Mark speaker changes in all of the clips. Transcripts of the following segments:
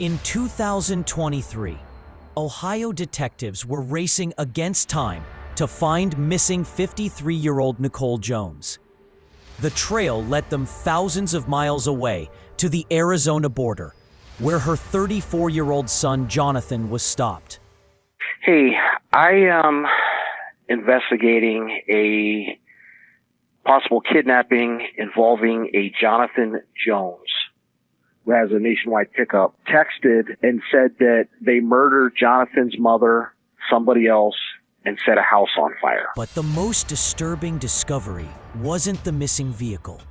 Speaker 1: In 2023, Ohio detectives were racing against time to find missing 53-year-old Nicole Jones. The trail led them thousands of miles away to the Arizona border, where her 34-year-old son Jonathan was stopped.
Speaker 2: Hey, I am investigating a possible kidnapping involving a Jonathan Jones, who has a nationwide pickup, texted and said that they murdered Jonathan's mother, somebody else, and set a house on fire.
Speaker 1: But the most disturbing discovery wasn't the missing vehicle.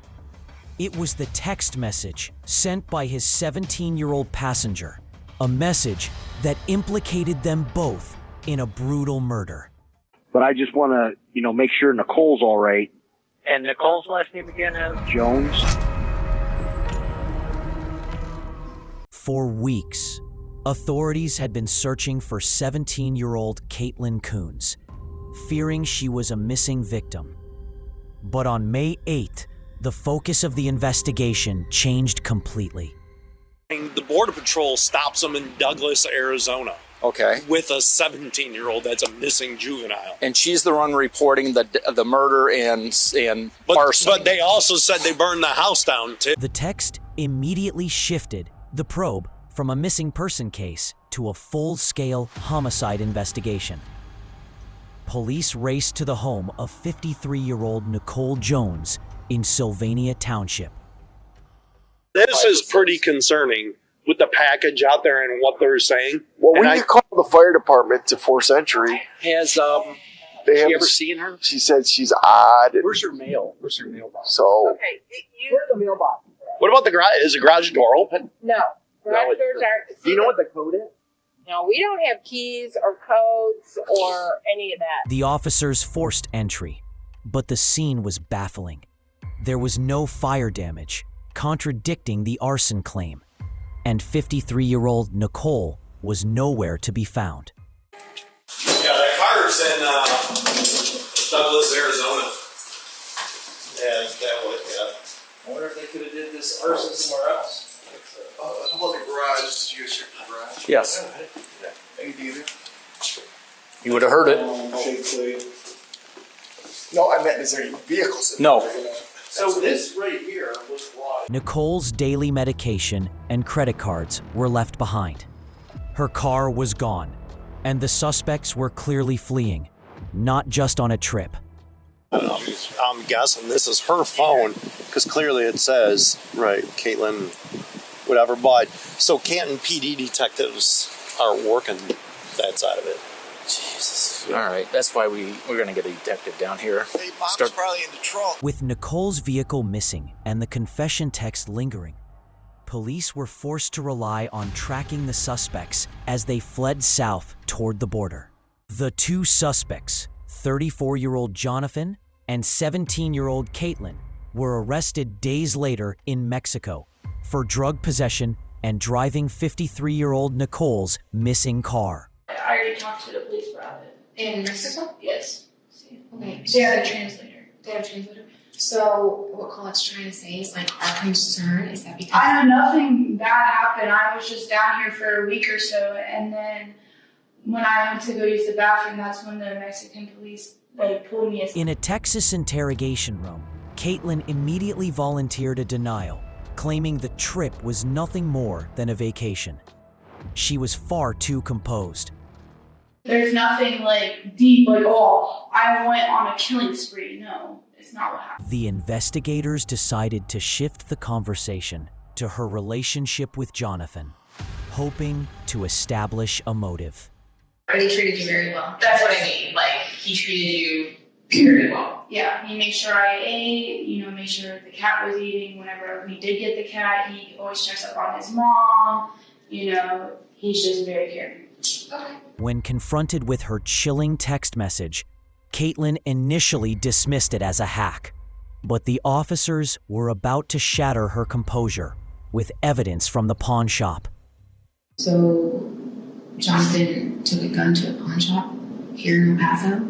Speaker 1: It was the text message sent by his 17-year-old passenger, a message that implicated them both in a brutal murder.
Speaker 2: But I just want to, make sure Nicole's all right.
Speaker 3: And Nicole's last name again is?
Speaker 2: Jones.
Speaker 1: For weeks, authorities had been searching for 17-year-old Caitlyn Coons, fearing she was a missing victim. But on May 8th, the focus of the investigation changed completely.
Speaker 4: The Border Patrol stops them in Douglas, Arizona.
Speaker 5: Okay.
Speaker 4: With a 17-year-old that's a missing juvenile.
Speaker 5: And she's the one reporting the murder and arson.
Speaker 4: But they also said they burned the house down, too.
Speaker 1: The text immediately shifted the probe from a missing person case to a full-scale homicide investigation. Police raced to the home of 53-year-old Nicole Jones in Sylvania Township.
Speaker 4: This is pretty concerning with the package out there and what they're saying.
Speaker 6: Well, we called the fire department to 4th Century.
Speaker 3: Has she ever seen her?
Speaker 6: She said she's odd.
Speaker 3: Where's her mail? Where's her mailbox?
Speaker 6: So,
Speaker 7: Okay, where's the mailbox?
Speaker 4: What about the garage? Is the garage door open?
Speaker 7: No. Garage doors aren't.
Speaker 3: Do you know what the code is?
Speaker 7: No, we don't have keys or codes or any of that.
Speaker 1: The officers forced entry, but the scene was baffling. There was no fire damage, contradicting the arson claim, and 53-year-old Nicole was nowhere to be found.
Speaker 4: Yeah, that car's in Douglas, Arizona. Yeah, that would, yeah.
Speaker 8: I wonder if they could have did this arson somewhere else.
Speaker 6: how about the garage? Did you guys check the garage?
Speaker 5: Yes.
Speaker 6: Anything in it?
Speaker 5: You would have heard it.
Speaker 6: No, I meant, is there any vehicles in
Speaker 5: No.
Speaker 6: there?
Speaker 8: So this right here was why.
Speaker 1: Nicole's daily medication and credit cards were left behind. Her car was gone, and the suspects were clearly fleeing, not just on a trip.
Speaker 4: I'm guessing this is her phone, because clearly it says, right, Caitlyn, whatever, but so Canton PD detectives are working that side of it.
Speaker 5: Jesus. All right, that's why we're going to get a detective down here.
Speaker 6: Hey, Mom's probably in the trunk.
Speaker 1: With Nicole's vehicle missing and the confession text lingering, police were forced to rely on tracking the suspects as they fled south toward the border. The two suspects, 34-year-old Jonathan and 17-year-old Caitlyn, were arrested days later in Mexico for drug possession and driving 53-year-old Nicole's missing car.
Speaker 9: I already talked to the police about it. In Mexico? Yes.
Speaker 10: Okay.
Speaker 9: They have a translator.
Speaker 10: They have a translator. So what Colette's trying to say is, like, our concern is that because
Speaker 9: I know nothing bad happened. I was just down here for a week or so, and then when I went to go use the bathroom, that's when the Mexican police pulled me aside.
Speaker 1: In a Texas interrogation room, Caitlyn immediately volunteered a denial, claiming the trip was nothing more than a vacation. She was far too composed.
Speaker 9: There's nothing deep, I went on a killing spree. No, it's not what happened.
Speaker 1: The investigators decided to shift the conversation to her relationship with Jonathan, hoping to establish a motive.
Speaker 10: he treated you very well.
Speaker 9: That's what I mean.
Speaker 10: He treated you very well.
Speaker 9: Yeah, he made sure I ate, made sure the cat was eating. Whenever we did get the cat, he always checks up on his mom. He's just very caring.
Speaker 10: Okay.
Speaker 1: When confronted with her chilling text message, Caitlyn initially dismissed it as a hack, but the officers were about to shatter her composure with evidence from the pawn shop.
Speaker 10: So Jonathan took a gun to a pawn shop here in El Paso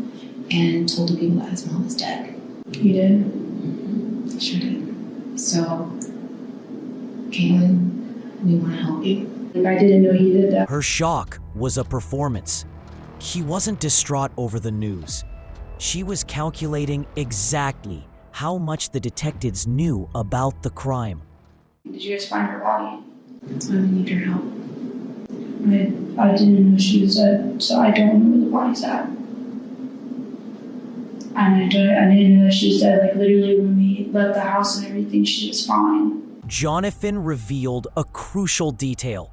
Speaker 10: and told the people that his mom was dead.
Speaker 9: You did?
Speaker 10: Mm-hmm. Sure did. So, Caitlyn, we want to help you.
Speaker 9: I didn't know he did that.
Speaker 1: Her shock was a performance. She wasn't distraught over the news. She was calculating exactly how much the detectives knew about the crime.
Speaker 9: Did you guys find her body?
Speaker 10: I need your help.
Speaker 9: I didn't know she was dead, so I don't know where the body's at. And I didn't know that she was dead. Like, literally, when we left the house and everything, she was fine.
Speaker 1: Jonathan revealed a crucial detail.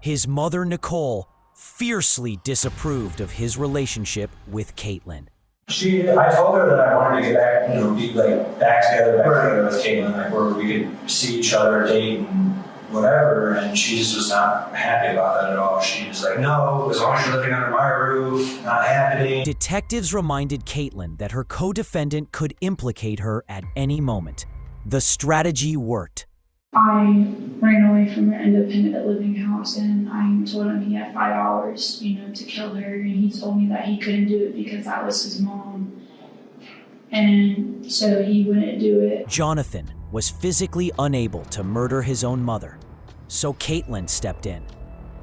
Speaker 1: His mother, Nicole, fiercely disapproved of his relationship with Caitlyn.
Speaker 11: I told her that I wanted to get back, be back together with Caitlyn, where we could see each other, date, and whatever, and she just was not happy about that at all. She was like, no, as long as you're living under my roof, not happening.
Speaker 1: Detectives reminded Caitlyn that her co-defendant could implicate her at any moment. The strategy worked.
Speaker 9: I ran away from her independent living house, and I told him he had 5 hours, to kill her, and he told me that he couldn't do it because that was his mom. And so he wouldn't do it.
Speaker 1: Jonathan was physically unable to murder his own mother, so Caitlyn stepped in,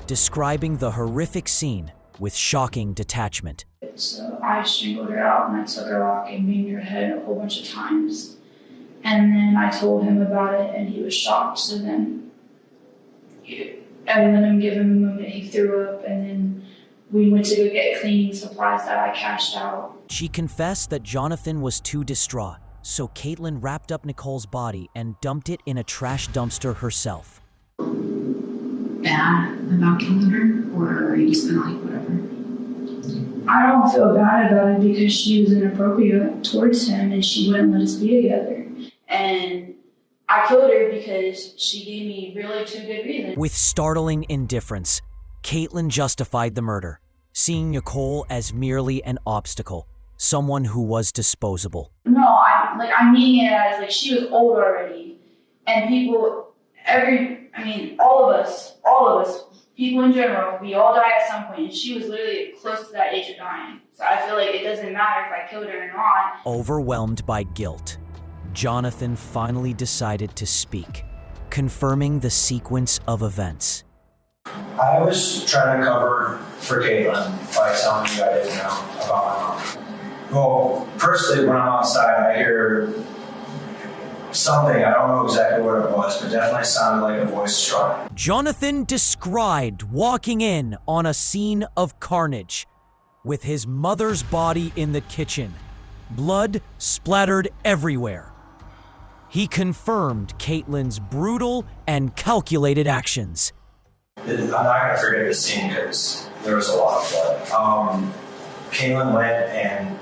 Speaker 1: describing the horrific scene with shocking detachment.
Speaker 9: So I strangled her out, and I took a rock and banged her head a whole bunch of times. And then I told him about it, and he was shocked. So then I let him give him a moment. He threw up, and then we went to go get cleaning supplies that I cashed out.
Speaker 1: She confessed that Jonathan was too distraught, so Caitlyn wrapped up Nicole's body and dumped it in a trash dumpster herself.
Speaker 10: Bad about killing her, or are you just gonna whatever?
Speaker 9: I don't feel bad about it because she was inappropriate towards him, and she wouldn't let us be together. And I killed her because she gave me really 2 good reasons.
Speaker 1: With startling indifference, Caitlyn justified the murder, seeing Nicole as merely an obstacle, someone who was disposable.
Speaker 9: No, I mean it as she was old already, and people, all of us, people in general, we all die at some point, and she was literally close to that age of dying. So I feel like it doesn't matter if I killed her or not.
Speaker 1: Overwhelmed by guilt, Jonathan finally decided to speak, confirming the sequence of events.
Speaker 11: I was trying to cover for Caitlyn by telling you I didn't know about my mom. Well, personally, when I'm outside, I hear something. I don't know exactly what it was, but definitely sounded like a voice struck.
Speaker 1: Jonathan described walking in on a scene of carnage, with his mother's body in the kitchen, blood splattered everywhere. He confirmed Caitlyn's brutal and calculated actions.
Speaker 11: I'm not going to forget this scene because there was a lot of blood. Caitlyn went and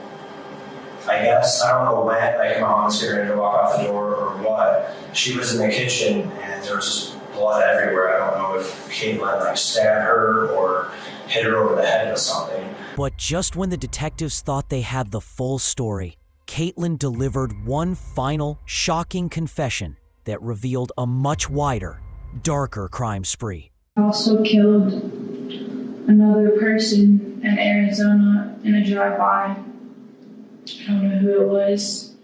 Speaker 11: I don't know when, my mom was getting ready to walk off the door or what. She was in the kitchen and there was just blood everywhere. I don't know if Caitlyn stabbed her or hit her over the head with something.
Speaker 1: But just when the detectives thought they had the full story, Caitlyn delivered one final, shocking confession that revealed a much wider, darker crime spree.
Speaker 9: I also killed another person in Arizona in a drive-by. I don't know who it was.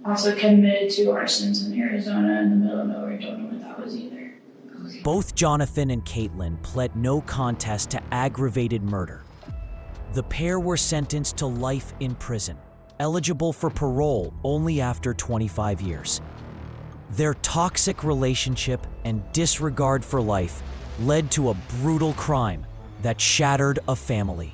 Speaker 9: I also committed 2 arsons in Arizona in the middle of nowhere. I don't know what that was either.
Speaker 1: Both Jonathan and Caitlyn pled no contest to aggravated murder. The pair were sentenced to life in prison, eligible for parole only after 25 years. Their toxic relationship and disregard for life led to a brutal crime that shattered a family.